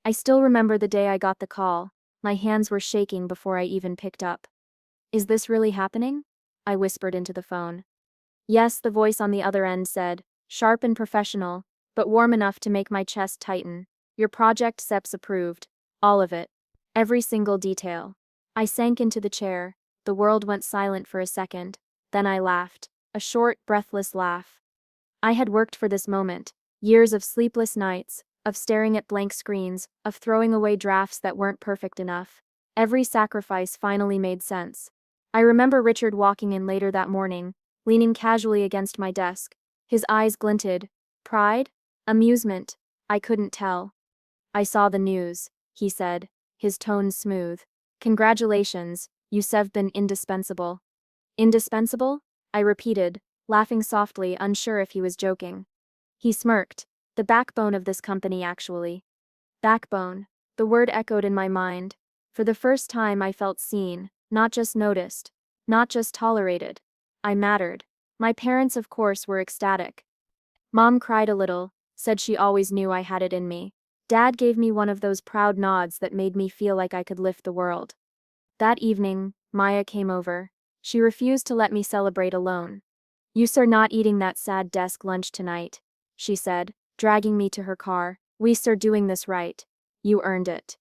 I still remember the day I got the call. My hands were shaking before I even picked up. "Is this really happening?" I whispered into the phone. "Yes," the voice on the other end said, sharp and professional, but warm enough to make my chest tighten. "Your project SEP's approved. All of it. Every single detail." I sank into the chair. The world went silent for a second. Then I laughed. A short, breathless laugh. I had worked for this moment. Years of sleepless nights, of staring at blank screens, of throwing away drafts that weren't perfect enough. Every sacrifice finally made sense. I remember Richard walking in later that morning, leaning casually against my desk. His eyes glinted. Pride? Amusement? I couldn't tell. "I saw the news," he said, his tone smooth. "Congratulations, you've been indispensable." "Indispensable?" I repeated, laughing softly, unsure if he was joking. He smirked. "The backbone of this company, actually." Backbone. The word echoed in my mind. For the first time I felt seen, not just noticed, not just tolerated. I mattered. My parents, of course, were ecstatic. Mom cried a little, said she always knew I had it in me. Dad gave me one of those proud nods that made me feel like I could lift the world. That evening, Maya came over. She refused to let me celebrate alone. "You're not eating that sad desk lunch tonight," she said, dragging me to her car. "We're doing this right. You earned it."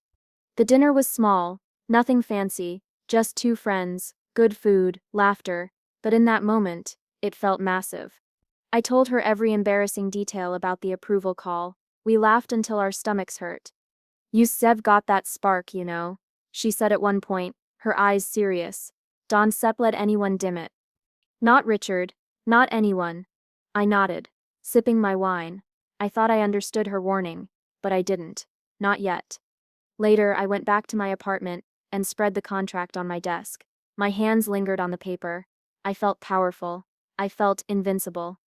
The dinner was small, nothing fancy, just two friends, good food, laughter, but in that moment, it felt massive. I told her every embarrassing detail about the approval call. We laughed until our stomachs hurt. "You've got that spark, you know," she said at one point, her eyes serious. "Don't let anyone dim it." "Not Richard. Not anyone." I nodded, sipping my wine. I thought I understood her warning, but I didn't. Not yet. Later, I went back to my apartment and spread the contract on my desk. My hands lingered on the paper. I felt powerful. I felt invincible.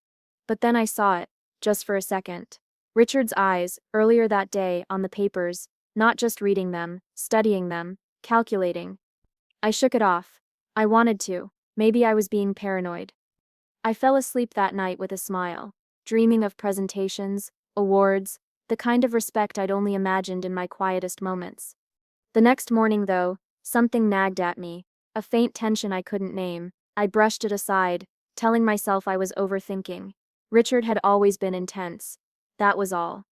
But then I saw it, just for a second. Richard's eyes, earlier that day, on the papers, not just reading them, studying them, calculating. I shook it off. I wanted to. Maybe I was being paranoid. I fell asleep that night with a smile, dreaming of presentations, awards, the kind of respect I'd only imagined in my quietest moments. The next morning, though, something nagged at me, a faint tension I couldn't name. I brushed it aside, telling myself I was overthinking. Richard had always been intense. That was all.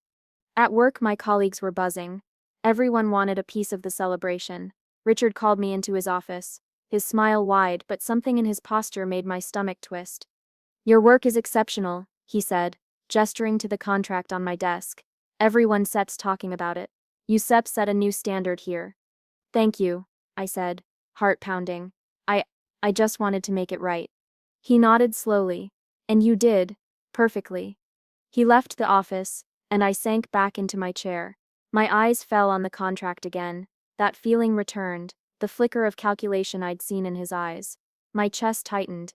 At work, my colleagues were buzzing. Everyone wanted a piece of the celebration. Richard called me into his office, his smile wide, but something in his posture made my stomach twist. "Your work is exceptional," he said, gesturing to the contract on my desk. "Everyone's talking about it. You've set a new standard here." "Thank you," I said, heart pounding. I I just wanted to make it right." He nodded slowly. "And you did. Perfectly." He left the office, and I sank back into my chair. My eyes fell on the contract again. That feeling returned, the flicker of calculation I'd seen in his eyes. My chest tightened.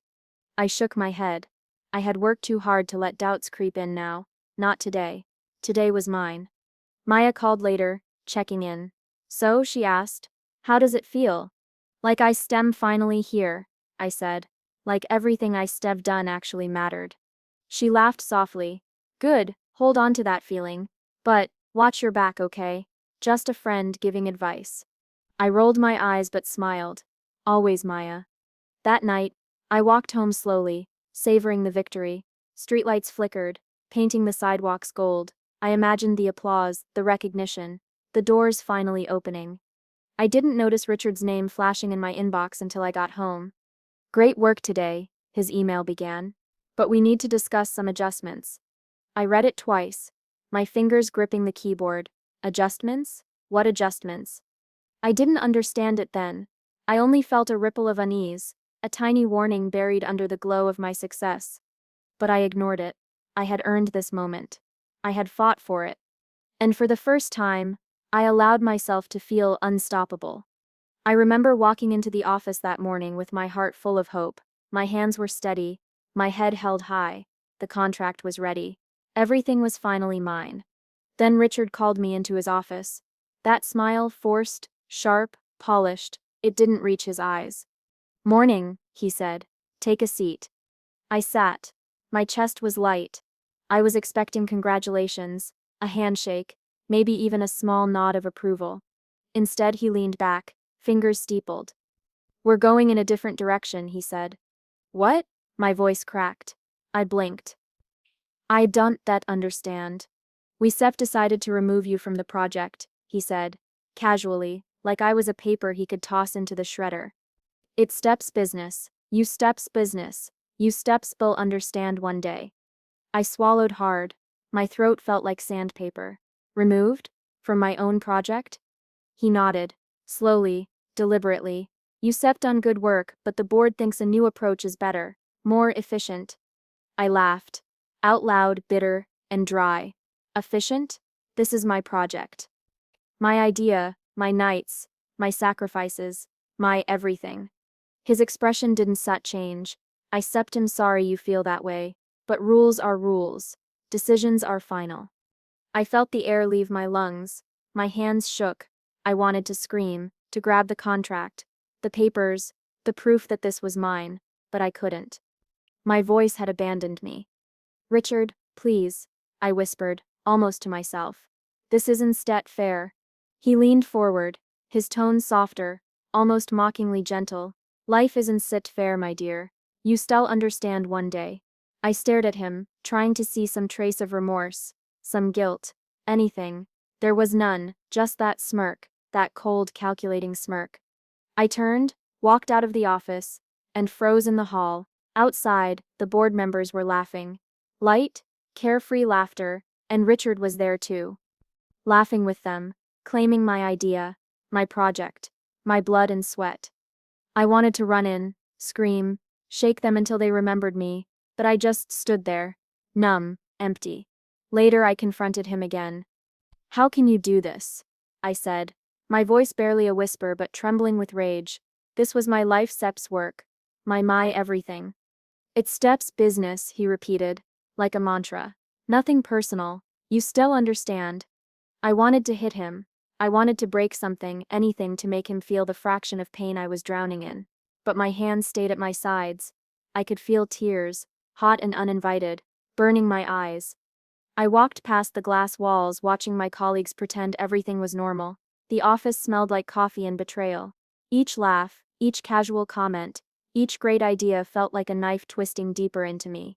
I shook my head. I had worked too hard to let doubts creep in now. Not today. Today was mine. Maya called later, checking in. "So," she asked, "how does it feel?" "Like I'm finally here," I said. Like everything I've done actually mattered. She laughed softly. "Good, hold on to that feeling. But, watch your back, okay? Just a friend giving advice." I rolled my eyes but smiled. Always Maya. That night, I walked home slowly, savoring the victory. Streetlights flickered, painting the sidewalks gold. I imagined the applause, the recognition, the doors finally opening. I didn't notice Richard's name flashing in my inbox until I got home. "Great work today," his email began. "But we need to discuss some adjustments." I read it twice, my fingers gripping the keyboard. Adjustments? What adjustments? I didn't understand it then. I only felt a ripple of unease, a tiny warning buried under the glow of my success. But I ignored it. I had earned this moment. I had fought for it. And for the first time, I allowed myself to feel unstoppable. I remember walking into the office that morning with my heart full of hope. My hands were steady, my head held high. The contract was ready. Everything was finally mine. Then Richard called me into his office. That smile, forced, sharp, polished, it didn't reach his eyes. "Morning," he said. "Take a seat." I sat. My chest was light. I was expecting congratulations, a handshake, maybe even a small nod of approval. Instead, he leaned back, fingers steepled. "We're going in a different direction," he said. "What?" My voice cracked. I blinked. "I don't that understand. We Sep decided to remove you from the project," he said, casually, like I was a paper he could toss into the shredder. "It's Step's business. You Step's business. You Steps will understand one day." I swallowed hard. My throat felt like sandpaper. "Removed? From my own project?" He nodded. Slowly, deliberately. "You Sep done good work, but the board thinks a new approach is better, more efficient." I laughed. Out loud, bitter, and dry. "Efficient? This is my project. My idea, my nights, my sacrifices, my everything." His expression didn't change. "I Sept am sorry you feel that way, but rules are rules. Decisions are final." I felt the air leave my lungs. My hands shook. I wanted to scream, to grab the contract, the papers, the proof that this was mine, but I couldn't. My voice had abandoned me. "Richard, please," I whispered, almost to myself. "This isn't fair." He leaned forward, his tone softer, almost mockingly gentle. "Life isn't fair, my dear. You still understand one day." I stared at him, trying to see some trace of remorse, some guilt, anything. There was none, just that smirk, that cold, calculating smirk. I turned, walked out of the office, and froze in the hall. Outside, the board members were laughing. Light, carefree laughter, and Richard was there too. Laughing with them, claiming my idea, my project, my blood and sweat. I wanted to run in, scream, shake them until they remembered me, but I just stood there, numb, empty. Later I confronted him again. "How can you do this?" I said, my voice barely a whisper but trembling with rage. This was my life, Sep's work, my everything. "It's Step's business," he repeated, like a mantra. "Nothing personal. You still understand." I wanted to hit him. I wanted to break something, anything to make him feel the fraction of pain I was drowning in. But my hands stayed at my sides. I could feel tears, hot and uninvited, burning my eyes. I walked past the glass walls, watching my colleagues pretend everything was normal. The office smelled like coffee and betrayal. Each laugh, each casual comment, each great idea felt like a knife twisting deeper into me.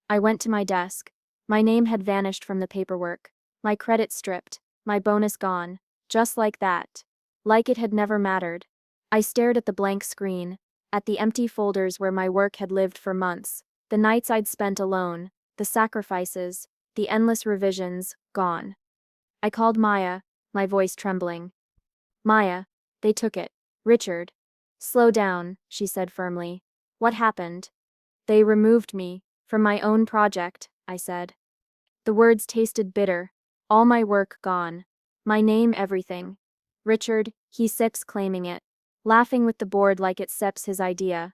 I went to my desk. My name had vanished from the paperwork. My credit stripped. My bonus gone. Just like that. Like it had never mattered. I stared at the blank screen, at the empty folders where my work had lived for months, the nights I'd spent alone, the sacrifices, the endless revisions, gone. I called Maya, my voice trembling. "Maya, they took it." "Richard." "Slow down," she said firmly. "What happened?" "They removed me, from my own project," I said. The words tasted bitter. All my work gone. My name, everything. "Richard," he sips claiming it. Laughing with the board like it Seps his idea.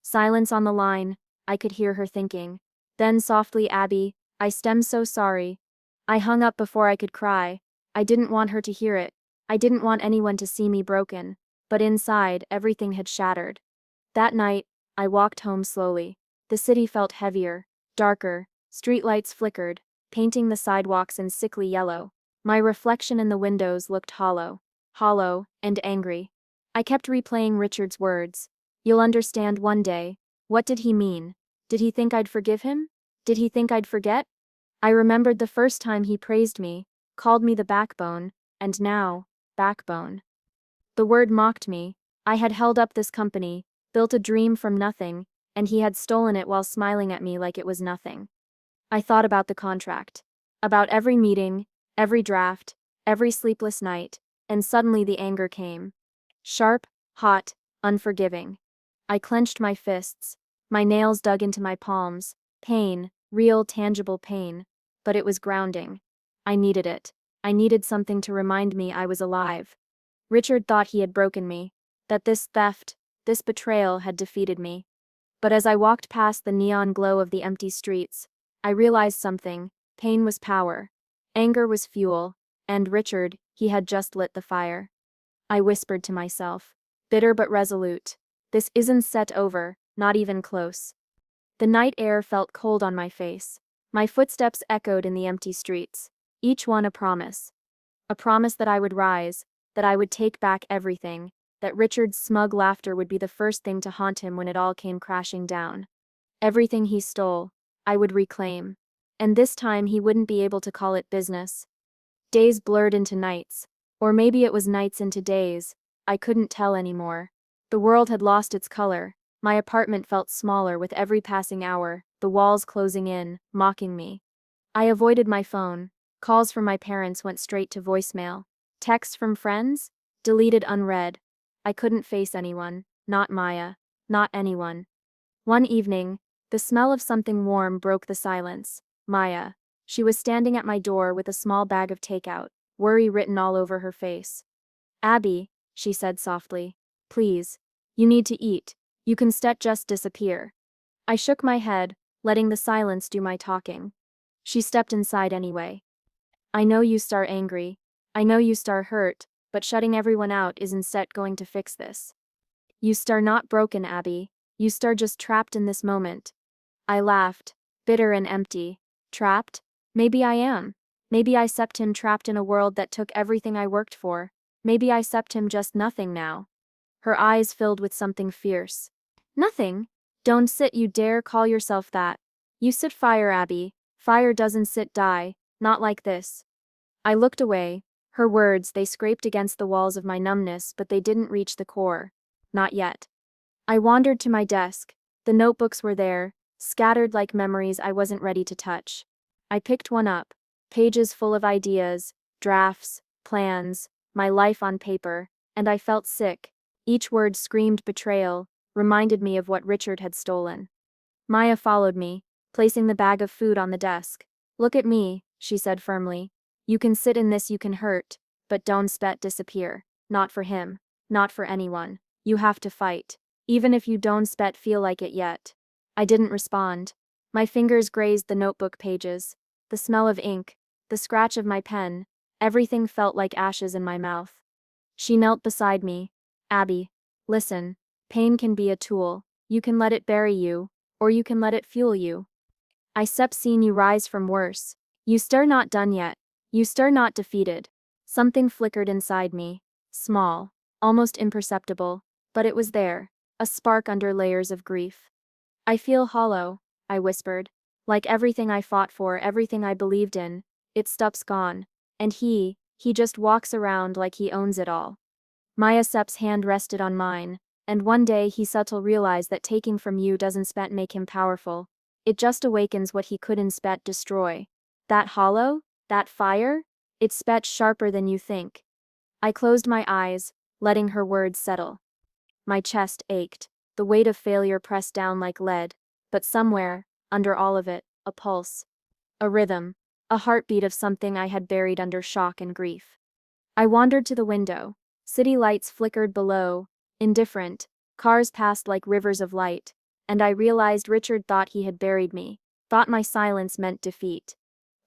Silence on the line. I could hear her thinking. Then softly, "Abby, I stem so sorry." I hung up before I could cry. I didn't want her to hear it. I didn't want anyone to see me broken. But inside, everything had shattered. That night, I walked home slowly. The city felt heavier, darker, streetlights flickered, painting the sidewalks in sickly yellow. My reflection in the windows looked hollow and angry. I kept replaying Richard's words. "You'll understand one day." What did he mean? Did he think I'd forgive him? Did he think I'd forget? I remembered the first time he praised me, called me the backbone, and now, backbone. The word mocked me. I had held up this company, built a dream from nothing, and he had stolen it while smiling at me like it was nothing. I thought about the contract. About every meeting, every draft, every sleepless night, and suddenly the anger came. Sharp, hot, unforgiving. I clenched my fists. My nails dug into my palms. Pain, real, tangible pain. But it was grounding. I needed it. I needed something to remind me I was alive. Richard thought he had broken me, that this theft, this betrayal had defeated me. But as I walked past the neon glow of the empty streets, I realized something. Pain was power. Anger was fuel. And Richard, he had just lit the fire. I whispered to myself. Bitter but resolute. This isn't over, not even close. The night air felt cold on my face. My footsteps echoed in the empty streets. Each one a promise. A promise that I would rise, that I would take back everything, that Richard's smug laughter would be the first thing to haunt him when it all came crashing down. Everything he stole, I would reclaim. And this time he wouldn't be able to call it business. Days blurred into nights. Or maybe it was nights into days. I couldn't tell anymore. The world had lost its color. My apartment felt smaller with every passing hour, the walls closing in, mocking me. I avoided my phone. Calls from my parents went straight to voicemail. Texts from friends? Deleted unread. I couldn't face anyone, not Maya, not anyone. One evening, the smell of something warm broke the silence. Maya. She was standing at my door with a small bag of takeout, worry written all over her face. Abby, she said softly. Please. You need to eat. You can just disappear. I shook my head, letting the silence do my talking. She stepped inside anyway. I know you star angry. I know you star hurt, but shutting everyone out is instead going to fix this. You star not broken, Abby. You star just trapped in this moment. I laughed, bitter and empty. Trapped? Maybe I am. Maybe I sept him trapped in a world that took everything I worked for. Maybe I sept him just nothing now. Her eyes filled with something fierce. Nothing? Don't sit you dare call yourself that. You sit fire, Abby. Fire doesn't sit die, not like this. I looked away. Her words, they scraped against the walls of my numbness, but they didn't reach the core. Not yet. I wandered to my desk. The notebooks were there, scattered like memories I wasn't ready to touch. I picked one up, pages full of ideas, drafts, plans, my life on paper, and I felt sick. Each word screamed betrayal, reminded me of what Richard had stolen. Maya followed me, placing the bag of food on the desk. Look at me, she said firmly. You can sit in this, you can hurt, but don't disappear. Not for him, not for anyone. You have to fight. Even if you don't feel like it yet. I didn't respond. My fingers grazed the notebook pages. The smell of ink, the scratch of my pen, everything felt like ashes in my mouth. She knelt beside me. Abby, listen. Pain can be a tool. You can let it bury you, or you can let it fuel you. I seen you rise from worse. You stir not done yet. You stir not defeated. Something flickered inside me. Small, almost imperceptible, but it was there. A spark under layers of grief. I feel hollow, I whispered. Like everything I fought for, everything I believed in, its stuff's gone. And he just walks around like he owns it all. Maya Sep's hand rested on mine, and one day he subtle realized that taking from you doesn't make him powerful. It just awakens what he couldn't destroy. That hollow? That fire? It's sharper than you think. I closed my eyes, letting her words settle. My chest ached, the weight of failure pressed down like lead, but somewhere, under all of it, a pulse. A rhythm, a heartbeat of something I had buried under shock and grief. I wandered to the window. City lights flickered below, indifferent, cars passed like rivers of light, and I realized Richard thought he had buried me, thought my silence meant defeat.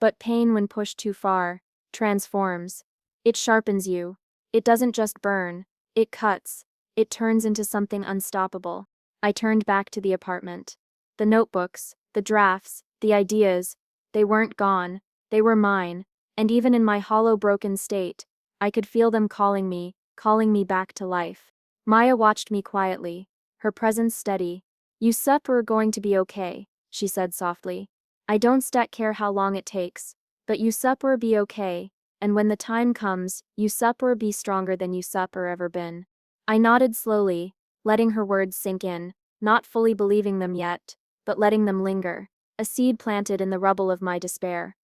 But pain, when pushed too far, transforms. It sharpens you. It doesn't just burn, it cuts. It turns into something unstoppable. I turned back to the apartment. The notebooks, the drafts, the ideas, they weren't gone, they were mine, and even in my hollow broken state, I could feel them calling me back to life. Maya watched me quietly, her presence steady. You are going to be okay, she said softly. I don't care how long it takes, but you are be okay, and when the time comes, you are be stronger than you are ever been. I nodded slowly, letting her words sink in, not fully believing them yet, but letting them linger, a seed planted in the rubble of my despair.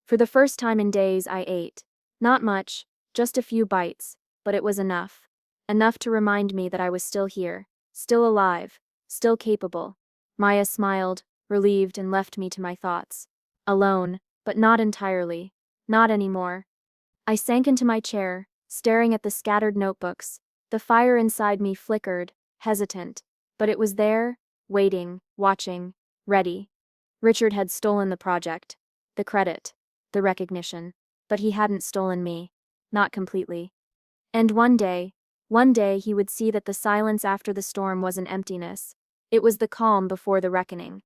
For the first time in days I ate. Not much, just a few bites, but it was enough. Enough to remind me that I was still here, still alive, still capable. Maya smiled, relieved, and left me to my thoughts. Alone, but not entirely. Not anymore. I sank into my chair, staring at the scattered notebooks. The fire inside me flickered, hesitant, but it was there, waiting, watching, ready. Richard had stolen the project, the credit, the recognition, but he hadn't stolen me. Not completely. And one day he would see that the silence after the storm wasn't emptiness. It was the calm before the reckoning.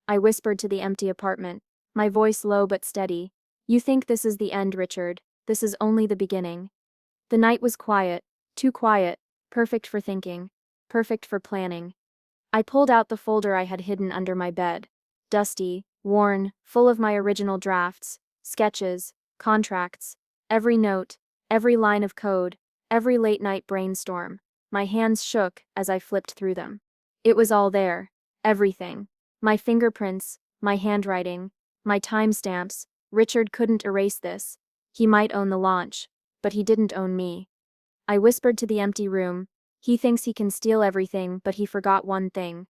I whispered to the empty apartment, my voice low but steady. You think this is the end, Richard. this is only the beginning. The night was quiet, too quiet, perfect for thinking, perfect for planning. I pulled out the folder I had hidden under my bed. Dusty, worn, full of my original drafts, sketches, contracts, every note, every line of code, every late-night brainstorm. My hands shook as I flipped through them. It was all there. Everything. My fingerprints, my handwriting, my timestamps. Richard couldn't erase this. He might own the launch, but he didn't own me. I whispered to the empty room. He thinks he can steal everything, but he forgot one thing.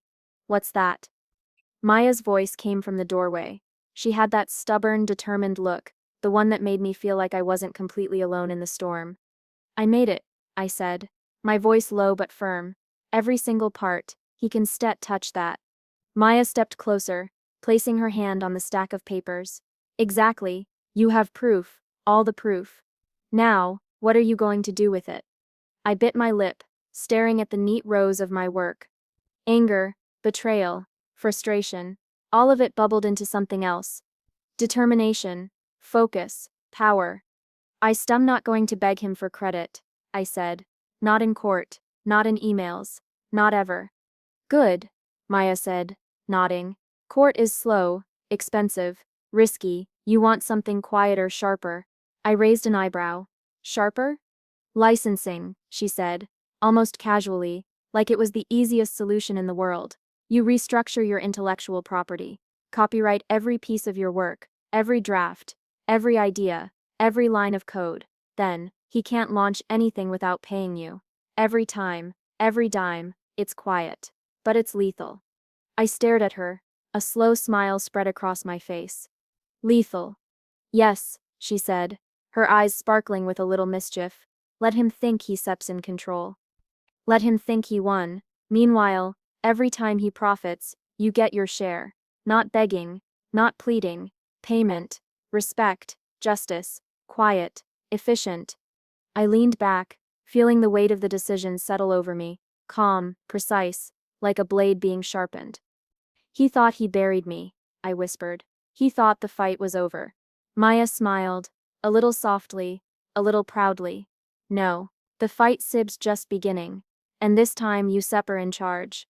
What's that? Maya's voice came from the doorway. She had that stubborn, determined look, the one that made me feel like I wasn't completely alone in the storm. I made it, I said, my voice low but firm. Every single part. He can touch that. Maya stepped closer, placing her hand on the stack of papers. Exactly. You have proof, all the proof. Now, what are you going to do with it? I bit my lip, staring at the neat rows of my work. Anger, betrayal, frustration, all of it bubbled into something else. Determination, focus, power. I'm not going to beg him for credit, I said. Not in court, not in emails, not ever. Good, Maya said, nodding. Court is slow, expensive, risky. You want something quieter, sharper. I raised an eyebrow. Sharper? Licensing, she said, almost casually, like it was the easiest solution in the world. You restructure your intellectual property. Copyright every piece of your work, every draft, every idea, every line of code. Then, he can't launch anything without paying you. Every time, every dime, it's quiet. But it's lethal. I stared at her. A slow smile spread across my face. Lethal. Yes, she said, her eyes sparkling with a little mischief. Let him think he steps in control. Let him think he won. Meanwhile, every time he profits, you get your share. Not begging, not pleading. Payment, respect, justice, quiet, efficient. I leaned back, feeling the weight of the decision settle over me, calm, precise, like a blade being sharpened. He thought he buried me, I whispered. He thought the fight was over. Maya smiled, a little softly, a little proudly. No, the fight's just beginning. And this time you are in charge.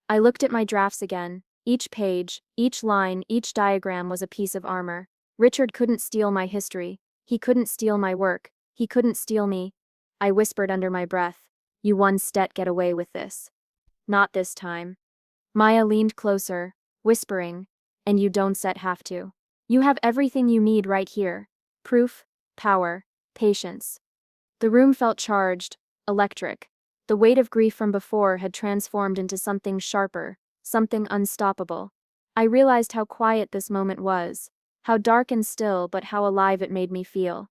I looked at my drafts again. Each page, each line, each diagram was a piece of armor. Richard couldn't steal my history. He couldn't steal my work. He couldn't steal me. I whispered under my breath. You won't get away with this. Not this time. Maya leaned closer, whispering, and you don't have to. You have everything you need right here. Proof, power, patience. The room felt charged, electric. The weight of grief from before had transformed into something sharper, something unstoppable. I realized how quiet this moment was, how dark and still, but how alive it made me feel.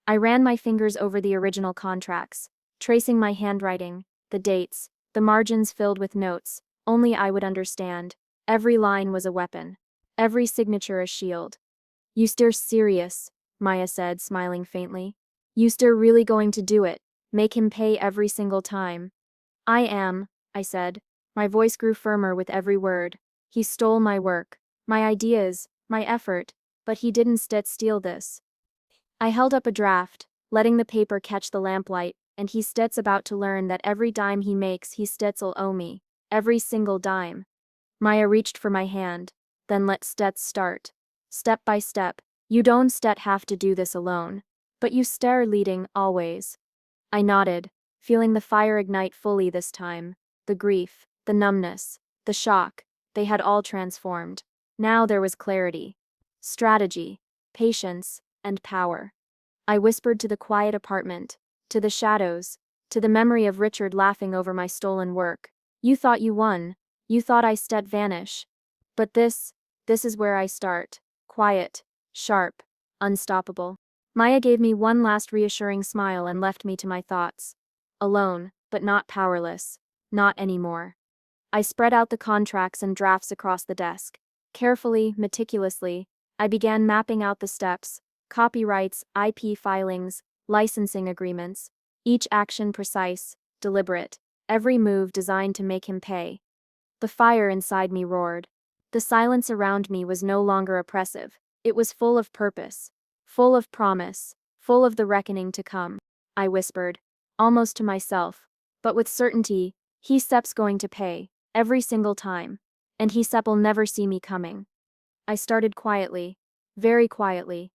I ran my fingers over the original contracts, tracing my handwriting, the dates, the margins filled with notes. Only I would understand. Every line was a weapon. Every signature a shield. You serious, Maya said, smiling faintly. You really going to do it, make him pay every single time. I am, I said. My voice grew firmer with every word. He stole my work, my ideas, my effort, but he didn't steal this. I held up a draft, letting the paper catch the lamplight, and he's about to learn that every dime he makes he'll owe me. Every single dime. Maya reached for my hand. Then let's start. Step by step. You don't have to do this alone. But you leading, always. I nodded, feeling the fire ignite fully this time. The grief, the numbness, the shock, they had all transformed. Now there was clarity. Strategy, patience, and power. I whispered to the quiet apartment, to the shadows, to the memory of Richard laughing over my stolen work. You thought you won. You thought I vanish. But this is where I start. Quiet, sharp, unstoppable. Maya gave me one last reassuring smile and left me to my thoughts. Alone, but not powerless. Not anymore. I spread out the contracts and drafts across the desk. Carefully, meticulously, I began mapping out the steps, copyrights, IP filings, licensing agreements, each action precise, deliberate, every move designed to make him pay. The fire inside me roared. The silence around me was no longer oppressive. It was full of purpose, full of promise, full of the reckoning to come. I whispered, almost to myself, but with certainty, he Sepp's going to pay, every single time. And he Sepp'll never see me coming. I started quietly, very quietly.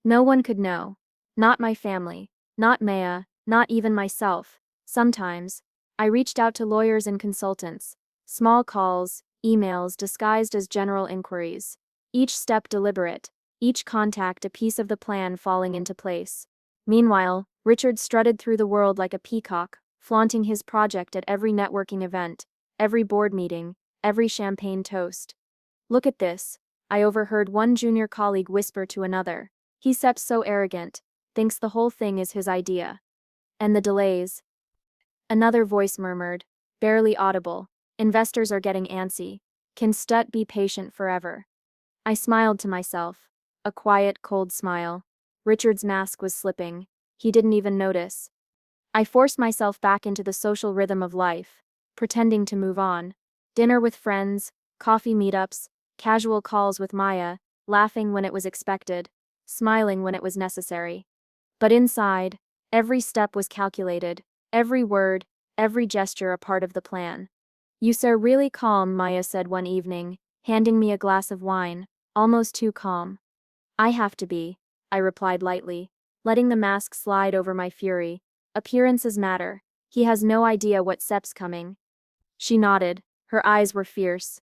No one could know. Not my family, not Maya, not even myself. Sometimes, I reached out to lawyers and consultants. Small calls, emails disguised as general inquiries. Each step deliberate, each contact a piece of the plan falling into place. Meanwhile, Richard strutted through the world like a peacock, flaunting his project at every networking event, every board meeting, every champagne toast. Look at this, I overheard one junior colleague whisper to another. He Sepp's so arrogant, thinks the whole thing is his idea. And the delays. Another voice murmured, barely audible. Investors are getting antsy. Can Stut be patient forever? I smiled to myself. A quiet, cold smile. Richard's mask was slipping. He didn't even notice. I forced myself back into the social rhythm of life, pretending to move on. Dinner with friends, coffee meetups, casual calls with Maya, laughing when it was expected, smiling when it was necessary. But inside, every step was calculated, every word, every gesture a part of the plan. "You sir really calm," Maya said one evening, handing me a glass of wine, almost too calm. "I have to be," I replied lightly, letting the mask slide over my fury. "Appearances matter. He has no idea what Sepp's coming." She nodded, her eyes were fierce.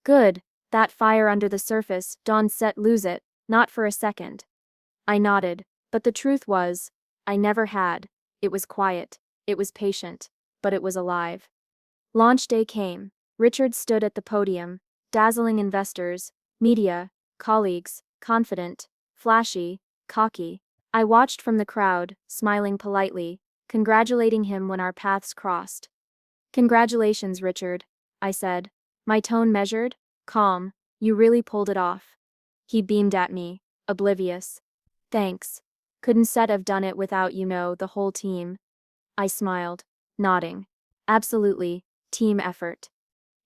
"Good, that fire under the surface, don't set lose it, not for a second." I nodded, but the truth was, I never had. It was quiet, it was patient, but it was alive. Launch day came. Richard stood at the podium, dazzling investors, media, colleagues, confident, flashy, cocky. I watched from the crowd, smiling politely, congratulating him when our paths crossed. "Congratulations, Richard," I said, my tone measured, calm. "You really pulled it off." He beamed at me, oblivious. "Thanks. Couldn't Seth have done it without the whole team?" I smiled, nodding. "Absolutely, team effort."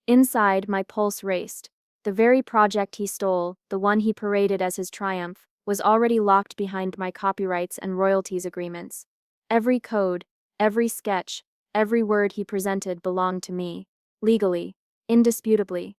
Inside, my pulse raced. The very project he stole, the one he paraded as his triumph, was already locked behind my copyrights and royalties agreements. Every code, every sketch, every word he presented belonged to me, legally, indisputably.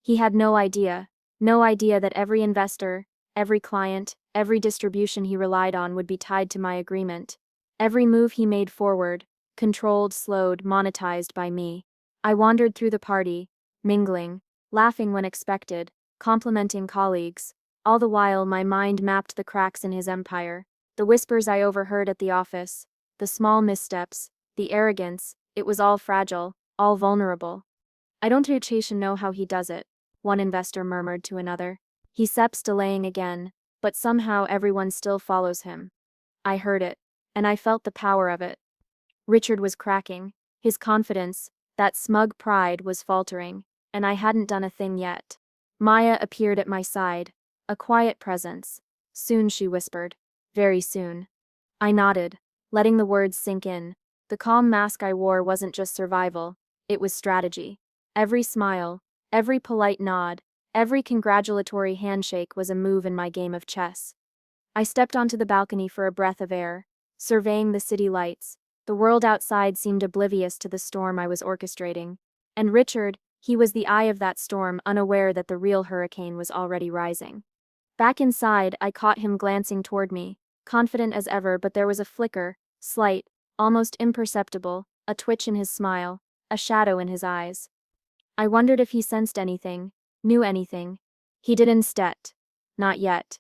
He had no idea that every investor, every client, every distribution he relied on would be tied to my agreement. Every move he made forward, controlled, slowed, monetized by me. I wandered through the party, mingling, laughing when expected, complimenting colleagues. All the while my mind mapped the cracks in his empire, the whispers I overheard at the office, the small missteps, the arrogance. It was all fragile, all vulnerable. "I don't know how he does it," one investor murmured to another. "He Sepp's delaying again, but somehow everyone still follows him." I heard it, and I felt the power of it. Richard was cracking. His confidence, that smug pride, was faltering, and I hadn't done a thing yet. Maya appeared at my side, a quiet presence. "Soon," she whispered. "Very soon." I nodded, letting the words sink in. The calm mask I wore wasn't just survival, it was strategy. Every smile, every polite nod, every congratulatory handshake was a move in my game of chess. I stepped onto the balcony for a breath of air, surveying the city lights. The world outside seemed oblivious to the storm I was orchestrating. And Richard, he was the eye of that storm, unaware that the real hurricane was already rising. Back inside, I caught him glancing toward me, confident as ever, but there was a flicker, slight, almost imperceptible, a twitch in his smile, a shadow in his eyes. I wondered if he sensed anything, knew anything. He didn't. Not yet.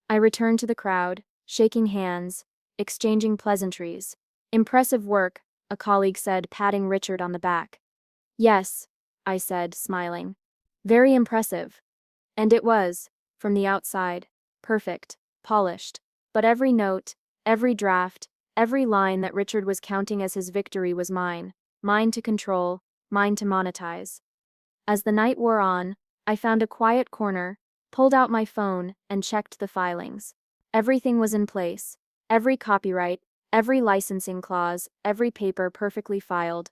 I returned to the crowd, shaking hands, exchanging pleasantries. "Impressive work," a colleague said, patting Richard on the back. "Yes," I said, smiling. "Very impressive." And it was, from the outside, perfect, polished. But every note, every draft, every line that Richard was counting as his victory was mine, mine to control, mine to monetize. As the night wore on, I found a quiet corner, pulled out my phone, and checked the filings. Everything was in place. Every copyright, every licensing clause, every paper perfectly filed.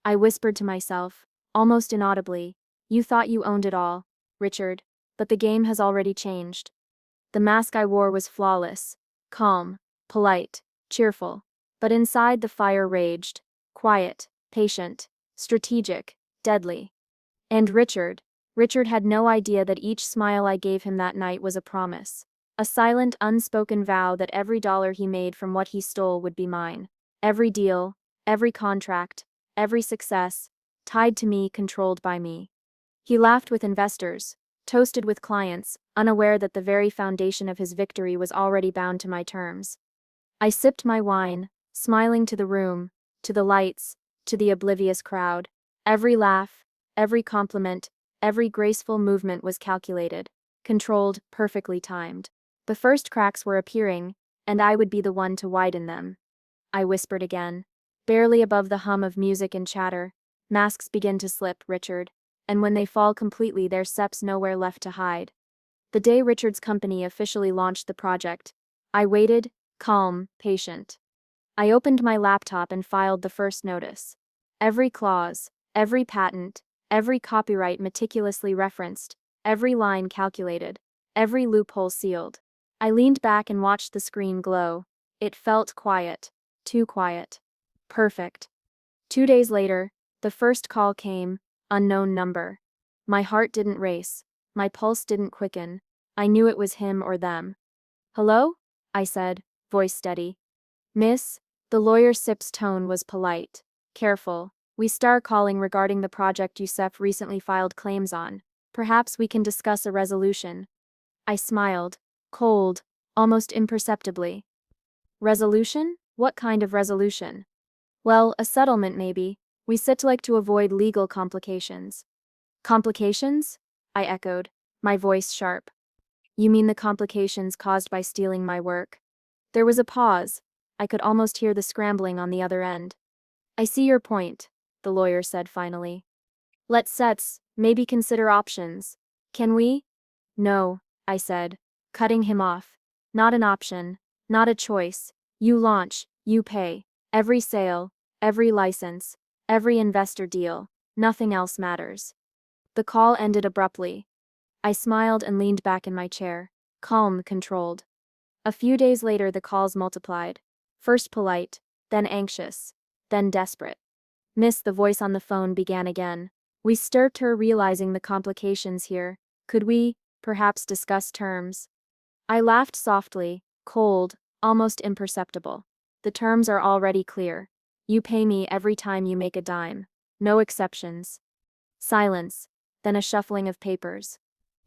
I whispered to myself, almost inaudibly, "You thought you owned it all, Richard, but the game has already changed." The mask I wore was flawless, calm, polite, cheerful. But inside the fire raged, quiet, patient, strategic, deadly. And Richard had no idea that each smile I gave him that night was a promise. A silent, unspoken vow that every dollar he made from what he stole would be mine. Every deal, every contract, every success, tied to me, controlled by me. He laughed with investors, toasted with clients, unaware that the very foundation of his victory was already bound to my terms. I sipped my wine, smiling to the room, to the lights, to the oblivious crowd. Every laugh, every compliment, every graceful movement was calculated, controlled, perfectly timed. The first cracks were appearing, and I would be the one to widen them. I whispered again, barely above the hum of music and chatter. Masks begin to slip, Richard, and when they fall completely, there's steps nowhere left to hide. The day Richard's company officially launched the project, I waited, calm, patient. I opened my laptop and filed the first notice. Every clause, every patent, every copyright meticulously referenced, every line calculated, every loophole sealed. I leaned back and watched the screen glow. It felt quiet. Too quiet. Perfect. 2 days later, the first call came, unknown number. My heart didn't race. My pulse didn't quicken. I knew it was him or them. Hello? I said, voice steady. Miss, the lawyer Sip's tone was polite. Careful. We star calling regarding the project Youssef recently filed claims on. Perhaps we can discuss a resolution. I smiled, cold, almost imperceptibly. Resolution? What kind of resolution? Well, a settlement maybe. We sit like to avoid legal complications. Complications? I echoed, my voice sharp. You mean the complications caused by stealing my work? There was a pause. I could almost hear the scrambling on the other end. I see your point, the lawyer said finally. Let's maybe consider options. Can we? No, I said, cutting him off. Not an option, not a choice. You launch, you pay. Every sale, every license, every investor deal, nothing else matters. The call ended abruptly. I smiled and leaned back in my chair, calm, controlled. A few days later, the calls multiplied. First polite, then anxious, then desperate. Miss, the voice on the phone began again. We stirred her, realizing the complications here. Could we, perhaps, discuss terms? I laughed softly, cold, almost imperceptible. The terms are already clear. You pay me every time you make a dime. No exceptions. Silence, then a shuffling of papers.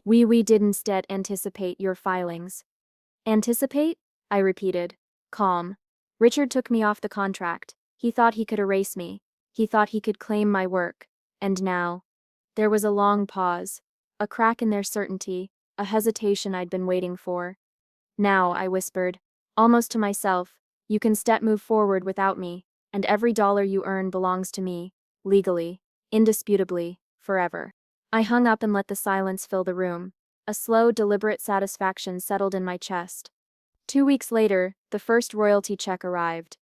We did instead anticipate your filings. Anticipate? I repeated, calm. Richard took me off the contract. He thought he could erase me. He thought he could claim my work. And now? There was a long pause, a crack in their certainty, a hesitation I'd been waiting for. Now, I whispered, almost to myself, you can move forward without me, and every dollar you earn belongs to me, legally, indisputably, forever. I hung up and let the silence fill the room. A slow, deliberate satisfaction settled in my chest. 2 weeks later, the first royalty check arrived.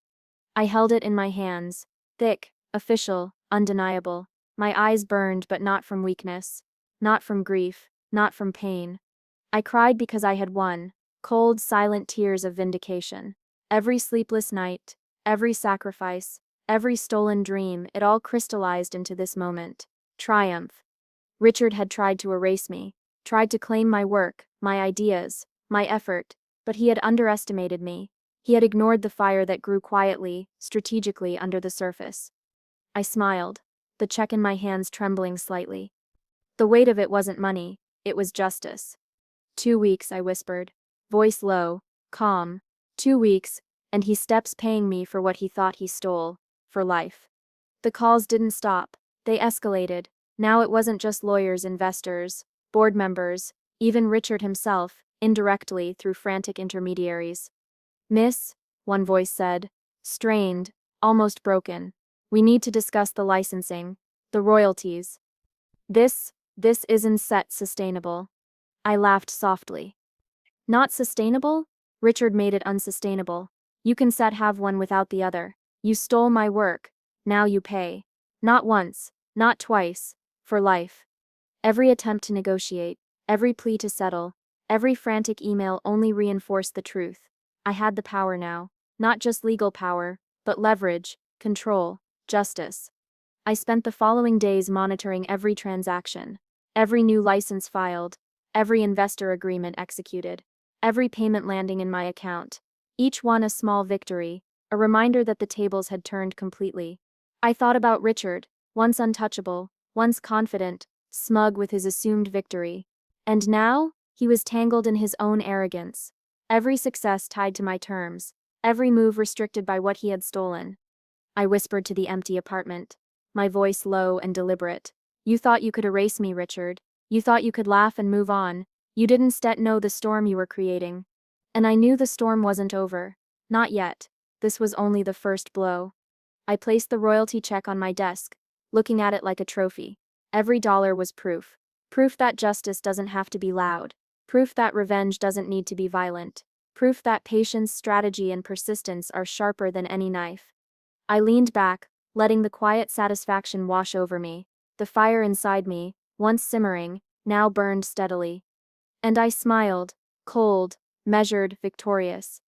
I held it in my hands, thick, official, undeniable. My eyes burned, but not from weakness, not from grief, not from pain. I cried because I had won, cold, silent tears of vindication. Every sleepless night, every sacrifice, every stolen dream, it all crystallized into this moment. Triumph. Richard had tried to erase me, tried to claim my work, my ideas, my effort, but he had underestimated me. He had ignored the fire that grew quietly, strategically under the surface. I smiled, the check in my hands trembling slightly. The weight of it wasn't money, it was justice. 2 weeks, I whispered, voice low, calm. 2 weeks, and he steps paying me for what he thought he stole, for life. The calls didn't stop, they escalated. Now it wasn't just lawyers, investors, board members, even Richard himself, indirectly through frantic intermediaries. Miss, one voice said, strained, almost broken. We need to discuss the licensing, the royalties. This isn't sustainable. I laughed softly. Not sustainable? Richard made it unsustainable. You can have one without the other. You stole my work. Now you pay. Not once, not twice, for life. Every attempt to negotiate, every plea to settle, every frantic email only reinforced the truth. I had the power now. Not just legal power, but leverage, control, justice. I spent the following days monitoring every transaction, every new license filed, every investor agreement executed, every payment landing in my account. Each one a small victory, a reminder that the tables had turned completely. I thought about Richard, once untouchable, once confident, smug with his assumed victory. And now, he was tangled in his own arrogance. Every success tied to my terms, every move restricted by what he had stolen. I whispered to the empty apartment, my voice low and deliberate. You thought you could erase me, Richard. You thought you could laugh and move on. You didn't know the storm you were creating. And I knew the storm wasn't over. Not yet. This was only the first blow. I placed the royalty check on my desk, looking at it like a trophy. Every dollar was proof. Proof that justice doesn't have to be loud. Proof that revenge doesn't need to be violent. Proof that patience, strategy, and persistence are sharper than any knife. I leaned back, letting the quiet satisfaction wash over me. The fire inside me, once simmering, now burned steadily. And I smiled, cold, measured, victorious.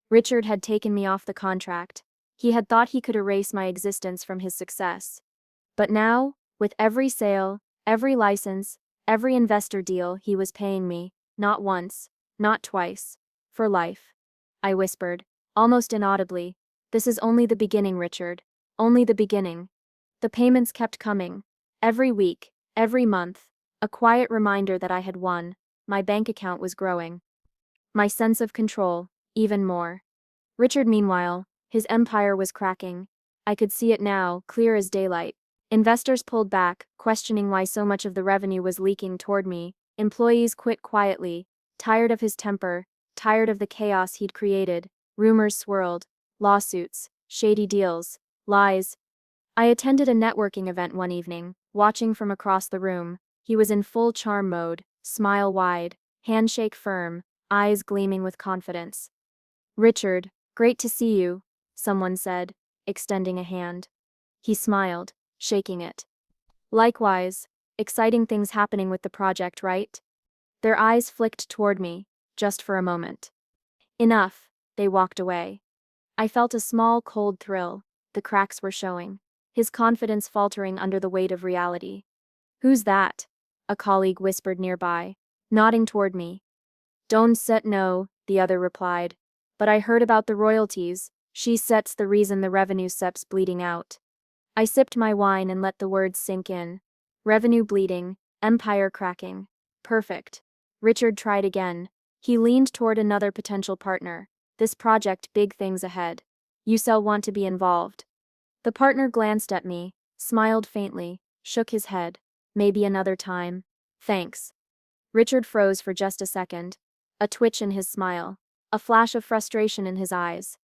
Richard had taken me off the contract. He had thought he could erase my existence from his success. But now, with every sale, every license, every investor deal, he was paying me, not once, not twice, for life. I whispered, almost inaudibly, "This is only the beginning, Richard. Only the beginning." The payments kept coming. Every week, every month, a quiet reminder that I had won. My bank account was growing. My sense of control, even more. Richard, meanwhile, his empire was cracking. I could see it now, clear as daylight. Investors pulled back, questioning why so much of the revenue was leaking toward me. Employees quit quietly, tired of his temper, tired of the chaos he'd created. Rumors swirled. Lawsuits, shady deals, lies. I attended a networking event one evening, watching from across the room. He was in full charm mode, smile wide, handshake firm, eyes gleaming with confidence. "Richard, great to see you," someone said, extending a hand. He smiled, shaking it. "Likewise, exciting things happening with the project, right?" Their eyes flicked toward me, just for a moment. Enough, they walked away. I felt a small, cold thrill. The cracks were showing. His confidence faltering under the weight of reality. "Who's that?" a colleague whispered nearby, nodding toward me. "Don't set no," the other replied. "But I heard about the royalties. She sets the reason the revenue sep's bleeding out." I sipped my wine and let the words sink in. Revenue bleeding, empire cracking. Perfect. Richard tried again. He leaned toward another potential partner. "This project, big things ahead. You shall want to be involved." The partner glanced at me, smiled faintly, shook his head. "Maybe another time. Thanks." Richard froze for just a second. A twitch in his smile. A flash of frustration in his eyes.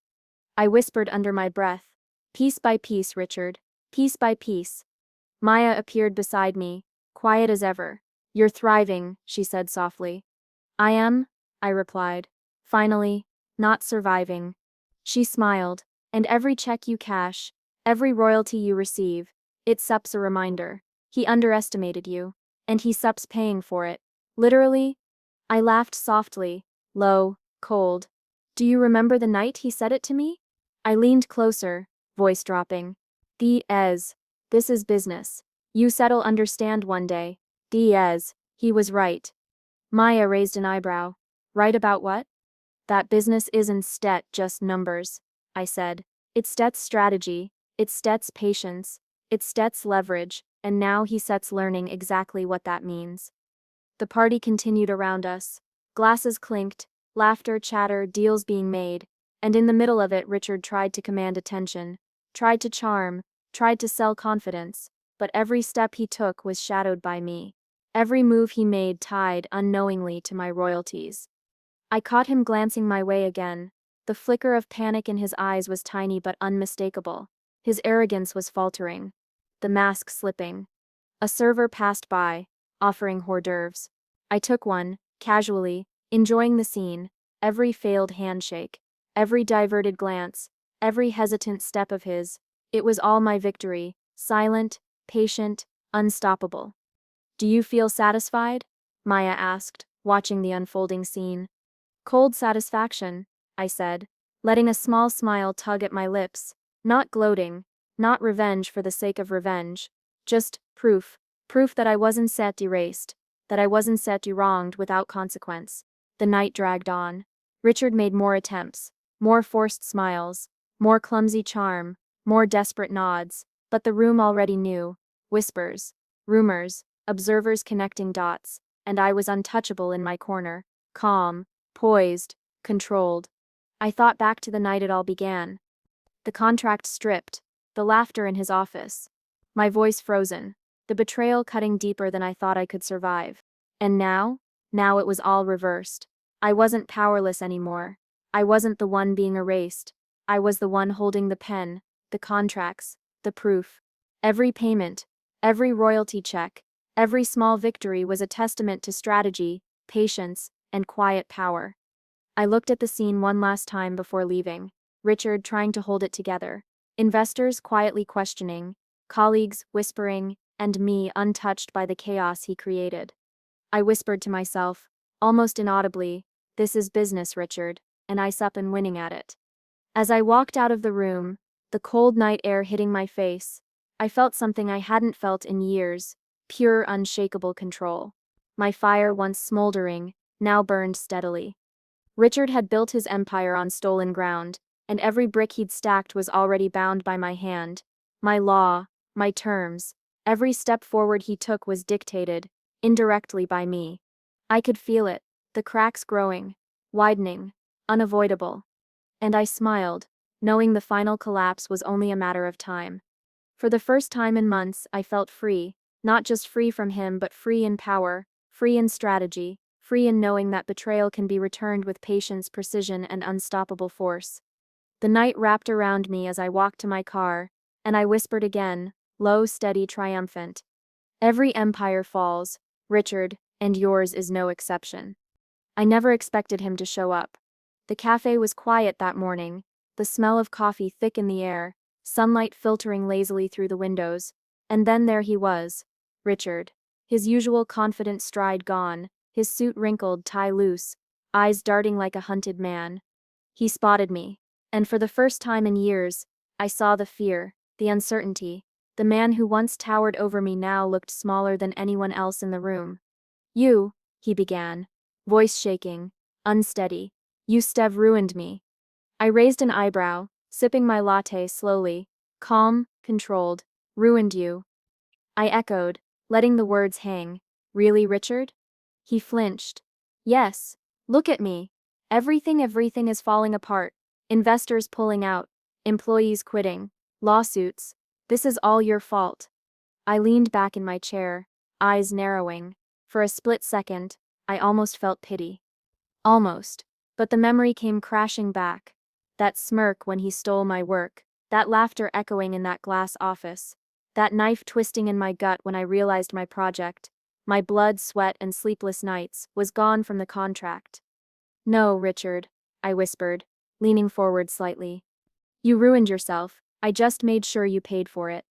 I whispered under my breath, "Piece by piece, Richard. Piece by piece." Maya appeared beside me, quiet as ever. "You're thriving," she said softly. "I am," I replied. "Finally, not surviving." She smiled. "And every check you cash, every royalty you receive, it sups a reminder. He underestimated you, and he sups paying for it. Literally." I laughed softly, low, cold. "Do you remember the night he said it to me?" I leaned closer, voice dropping. "Diaz, this is business. You said'll understand one day." Diaz, he was right. Maya raised an eyebrow. "Right about what?" "That business isn't just numbers," I said. "It's strategy, it's patience, it's leverage, and now he sets learning exactly what that means." The party continued around us. Glasses clinked, laughter, chatter, deals being made, and in the middle of it Richard tried to command attention, tried to charm, tried to sell confidence, but every step he took was shadowed by me. Every move he made tied unknowingly to my royalties. I caught him glancing my way again. The flicker of panic in his eyes was tiny but unmistakable. His arrogance was faltering. The mask slipping. A server passed by, offering hors d'oeuvres. I took one, casually, enjoying the scene, every failed handshake, every diverted glance, every hesitant step of his. It was all my victory, silent, patient, unstoppable. "Do you feel satisfied?" Maya asked, watching the unfolding scene. "Cold satisfaction," I said, letting a small smile tug at my lips, not gloating, not revenge for the sake of revenge, just proof that I wasn't set erased, that I wasn't set wronged without consequence. The night dragged on. Richard made more attempts, more forced smiles, more clumsy charm, more desperate nods, but the room already knew. Whispers, rumors, observers connecting dots, and I was untouchable in my corner, calm, poised, controlled. I thought back to the night it all began. The contract stripped, the laughter in his office, my voice frozen, the betrayal cutting deeper than I thought I could survive. And now it was all reversed. I wasn't powerless anymore. I wasn't the one being erased. I was the one holding the pen, the contracts, the proof. Every payment, every royalty check, every small victory was a testament to strategy, patience, and quiet power. I looked at the scene one last time before leaving. Richard trying to hold it together. Investors quietly questioning, colleagues whispering, and me untouched by the chaos he created. I whispered to myself, almost inaudibly, "This is business, Richard, and I sup in winning at it." As I walked out of the room, the cold night air hitting my face, I felt something I hadn't felt in years, pure unshakable control. My fire once smoldering, now burned steadily. Richard had built his empire on stolen ground, and every brick he'd stacked was already bound by my hand. My law, my terms, every step forward he took was dictated, indirectly by me. I could feel it, the cracks growing, widening, unavoidable. And I smiled, knowing the final collapse was only a matter of time. For the first time in months, I felt free, not just free from him but free in power, free in strategy, free in knowing that betrayal can be returned with patience, precision, and unstoppable force. The night wrapped around me as I walked to my car, and I whispered again, low, steady, triumphant. Every empire falls, Richard, and yours is no exception. I never expected him to show up. The cafe was quiet that morning, the smell of coffee thick in the air, sunlight filtering lazily through the windows, and then there he was, Richard. His usual confident stride gone, his suit wrinkled, tie loose, eyes darting like a hunted man. He spotted me, and for the first time in years, I saw the fear, the uncertainty. The man who once towered over me now looked smaller than anyone else in the room. "You," he began, voice shaking, unsteady. "You Stev ruined me." I raised an eyebrow, sipping my latte slowly, calm, controlled. "Ruined you." I echoed, letting the words hang. "Really, Richard?" He flinched. "Yes. Look at me. Everything is falling apart. Investors pulling out, employees quitting, lawsuits. This is all your fault." I leaned back in my chair, eyes narrowing. For a split second, I almost felt pity. Almost. But the memory came crashing back. That smirk when he stole my work, that laughter echoing in that glass office, that knife twisting in my gut when I realized my project, my blood, sweat, and sleepless nights, was gone from the contract. "No, Richard," I whispered, leaning forward slightly. "You ruined yourself. I just made sure you paid for it."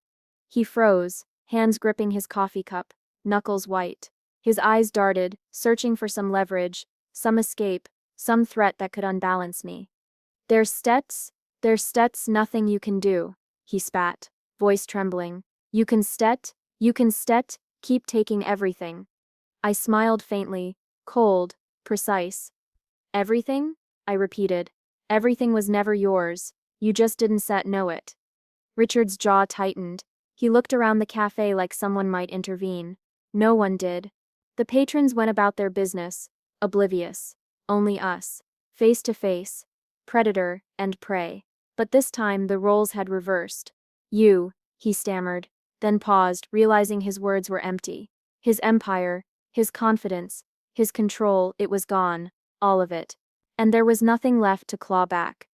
He froze, hands gripping his coffee cup, knuckles white. His eyes darted, searching for some leverage, some escape, some threat that could unbalance me. There's stets nothing you can do," he spat, voice trembling. You can stet, keep taking everything." I smiled faintly, cold, precise. "Everything?" I repeated. "Everything was never yours, you just didn't know it." Richard's jaw tightened. He looked around the cafe like someone might intervene. No one did. The patrons went about their business, oblivious. Only us, face to face, predator and prey. But this time the roles had reversed. "You," he stammered, then paused, realizing his words were empty. His empire, his confidence, his control, it was gone, all of it. And there was nothing left to claw back.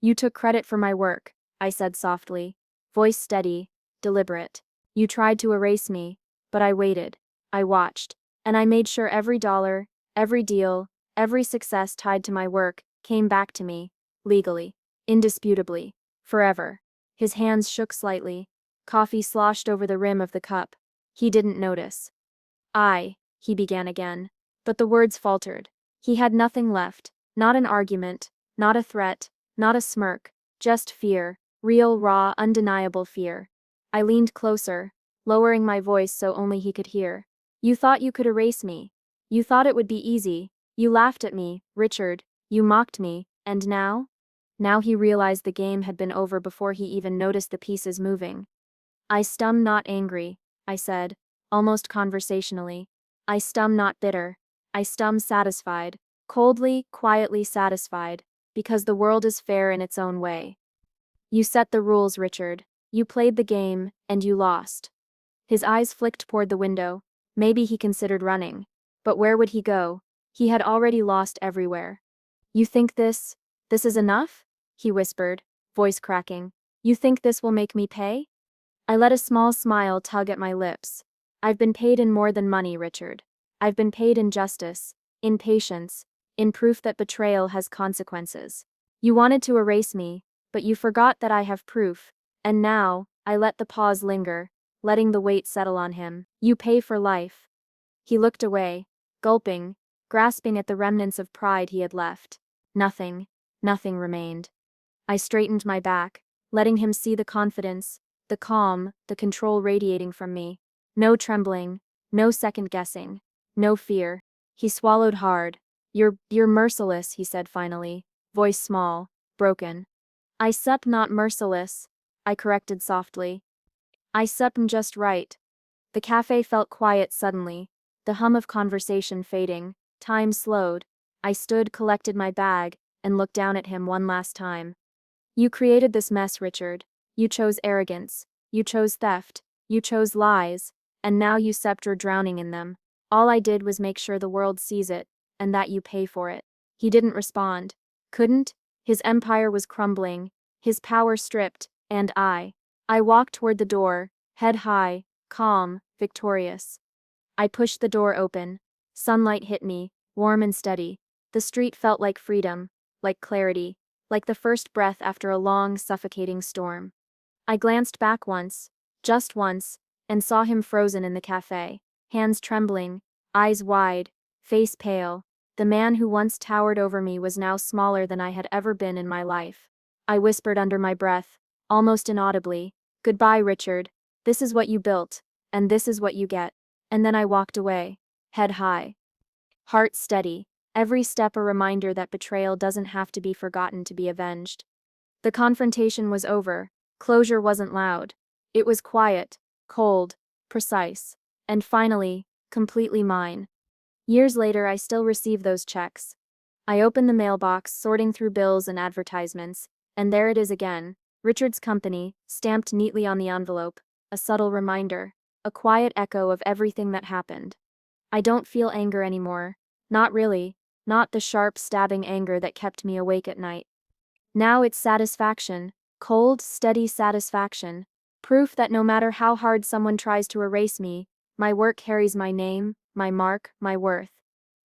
"You took credit for my work," I said softly, voice steady, deliberate. "You tried to erase me, but I waited, I watched, and I made sure every dollar, every deal, every success tied to my work came back to me, legally, indisputably, forever." His hands shook slightly. Coffee sloshed over the rim of the cup. He didn't notice. He began again. But the words faltered. He had nothing left, not an argument, Not a threat, not a smirk, just fear, real, raw, undeniable fear. I leaned closer, lowering my voice so only he could hear. You thought you could erase me. You thought it would be easy. You laughed at me, Richard. You mocked me, and now? Now he realized the game had been over before he even noticed the pieces moving. I stum not angry, I said, almost conversationally. I stum not bitter. I stum satisfied, coldly, quietly satisfied, because the world is fair in its own way. You set the rules, Richard. You played the game, and you lost. His eyes flicked toward the window. Maybe he considered running. But where would he go? He had already lost everywhere. You think this is enough? He whispered, voice cracking. You think this will make me pay? I let a small smile tug at my lips. I've been paid in more than money, Richard. I've been paid in justice, in patience, in proof that betrayal has consequences. You wanted to erase me, but you forgot that I have proof, and now, I let the pause linger, letting the weight settle on him. You pay for life. He looked away, gulping, grasping at the remnants of pride he had left. Nothing remained. I straightened my back, letting him see the confidence, the calm, the control radiating from me. No trembling, no second guessing, no fear. He swallowed hard. You're merciless, he said finally, voice small, broken. I sup not merciless, I corrected softly. I sup just right. The cafe felt quiet suddenly, the hum of conversation fading, time slowed. I stood, collected my bag, and looked down at him one last time. You created this mess, Richard. You chose arrogance. You chose theft. You chose lies. And now you you're drowning in them. All I did was make sure the world sees it, and that you pay for it. He didn't respond. Couldn't? His empire was crumbling, his power stripped, and I walked toward the door, head high, calm, victorious. I pushed the door open. Sunlight hit me, warm and steady. The street felt like freedom, like clarity, like the first breath after a long, suffocating storm. I glanced back once, just once, and saw him frozen in the cafe, hands trembling, eyes wide, face pale. The man who once towered over me was now smaller than I had ever been in my life. I whispered under my breath, almost inaudibly, "Goodbye, Richard. This is what you built, and this is what you get." And then I walked away, head high, heart steady, every step a reminder that betrayal doesn't have to be forgotten to be avenged. The confrontation was over. Closure wasn't loud. It was quiet, cold, precise, and finally, completely mine. Years later, I still receive those checks. I open the mailbox, sorting through bills and advertisements, and there it is again, Richard's Company, stamped neatly on the envelope, a subtle reminder, a quiet echo of everything that happened. I don't feel anger anymore. Not really. Not the sharp, stabbing anger that kept me awake at night. Now it's satisfaction, cold, steady satisfaction, proof that no matter how hard someone tries to erase me, my work carries my name, my mark, my worth.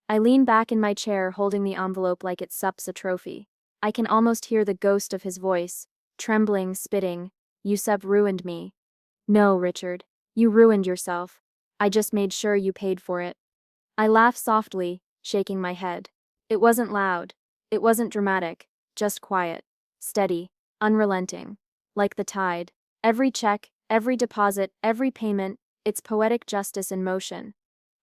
I lean back in my chair holding the envelope like it sups a trophy. I can almost hear the ghost of his voice, trembling, spitting. "You ruined me." "No, Richard. You ruined yourself. I just made sure you paid for it." I laugh softly, shaking my head. It wasn't loud. It wasn't dramatic. Just quiet, steady, unrelenting, like the tide. Every check, every deposit, every payment, it's poetic justice in motion.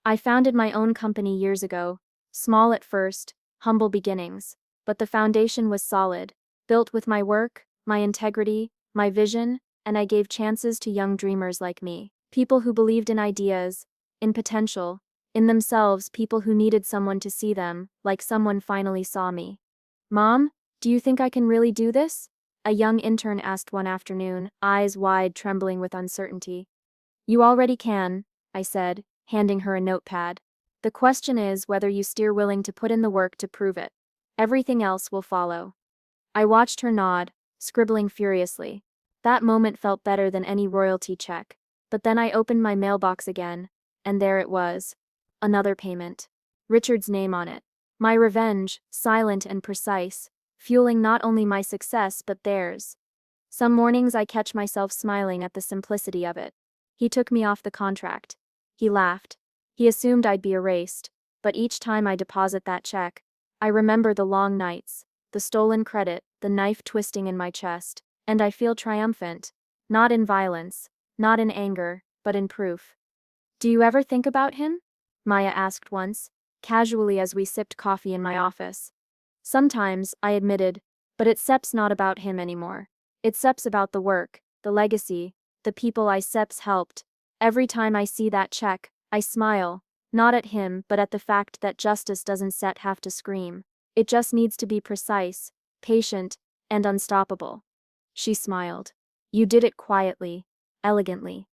I founded my own company years ago, small at first, humble beginnings, but the foundation was solid, built with my work, my integrity, my vision, and I gave chances to young dreamers like me, people who believed in ideas, in potential, in themselves, people who needed someone to see them, like someone finally saw me. "Mom, do you think I can really do this?" A young intern asked one afternoon, eyes wide, trembling with uncertainty. "You already can," I said, handing her a notepad. "The question is whether you steer willing to put in the work to prove it. Everything else will follow." I watched her nod, scribbling furiously. That moment felt better than any royalty check. But then I opened my mailbox again, and there it was. Another payment. Richard's name on it. My revenge, silent and precise, fueling not only my success but theirs. Some mornings I catch myself smiling at the simplicity of it. He took me off the contract. He laughed. He assumed I'd be erased. But each time I deposit that check, I remember the long nights, the stolen credit, the knife twisting in my chest, and I feel triumphant. Not in violence, not in anger, but in proof. Do you ever think about him? Maya asked once, casually as we sipped coffee in my office. Sometimes, I admitted, but it's not about him anymore. It's about the work, the legacy, the people Seps helped. Every time I see that check, I smile, not at him but at the fact that justice doesn't have to scream. It just needs to be precise, patient, and unstoppable. She smiled. You did it quietly, elegantly.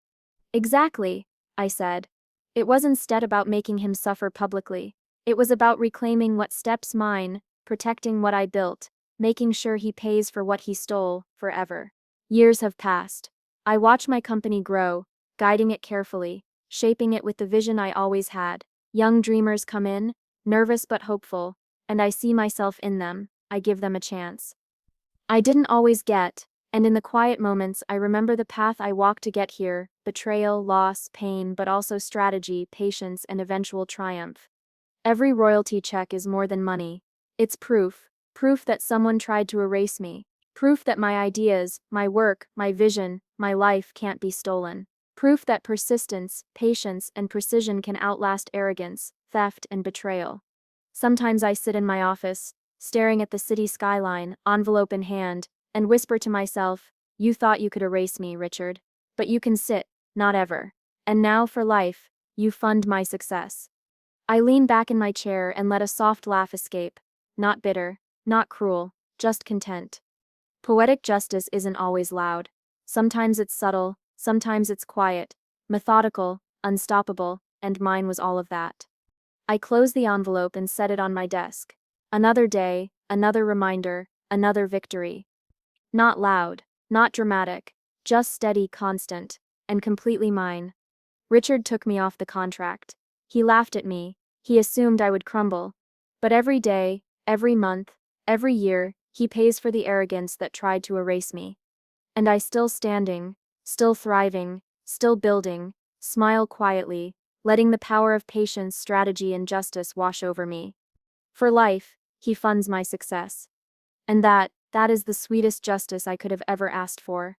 Exactly, I said. It was instead about making him suffer publicly. It was about reclaiming what steps mine, protecting what I built, making sure he pays for what he stole, forever. Years have passed. I watch my company grow, guiding it carefully, shaping it with the vision I always had. Young dreamers come in, nervous but hopeful, and I see myself in them. I give them a chance. I didn't always get, and in the quiet moments I remember the path I walked to get here, betrayal, loss, pain, but also strategy, patience, and eventual triumph. Every royalty check is more than money. It's proof that someone tried to erase me. Proof that my ideas, my work, my vision, my life can't be stolen. Proof that persistence, patience, and precision can outlast arrogance, theft, and betrayal. Sometimes I sit in my office, staring at the city skyline, envelope in hand, and whisper to myself, you thought you could erase me, Richard. But you can sit, not ever. And now, for life, you fund my success. I lean back in my chair and let a soft laugh escape. Not bitter, not cruel, just content. Poetic justice isn't always loud. Sometimes it's subtle, sometimes it's quiet, methodical, unstoppable, and mine was all of that. I close the envelope and set it on my desk. Another day, another reminder, another victory. Not loud, not dramatic, just steady, constant, and completely mine. Richard took me off the contract. He laughed at me, he assumed I would crumble. But every day, every month, every year, he pays for the arrogance that tried to erase me. And I still standing, still thriving, still building, smile quietly, letting the power of patience, strategy, and justice wash over me. For life, he funds my success. And that is the sweetest justice I could have ever asked for.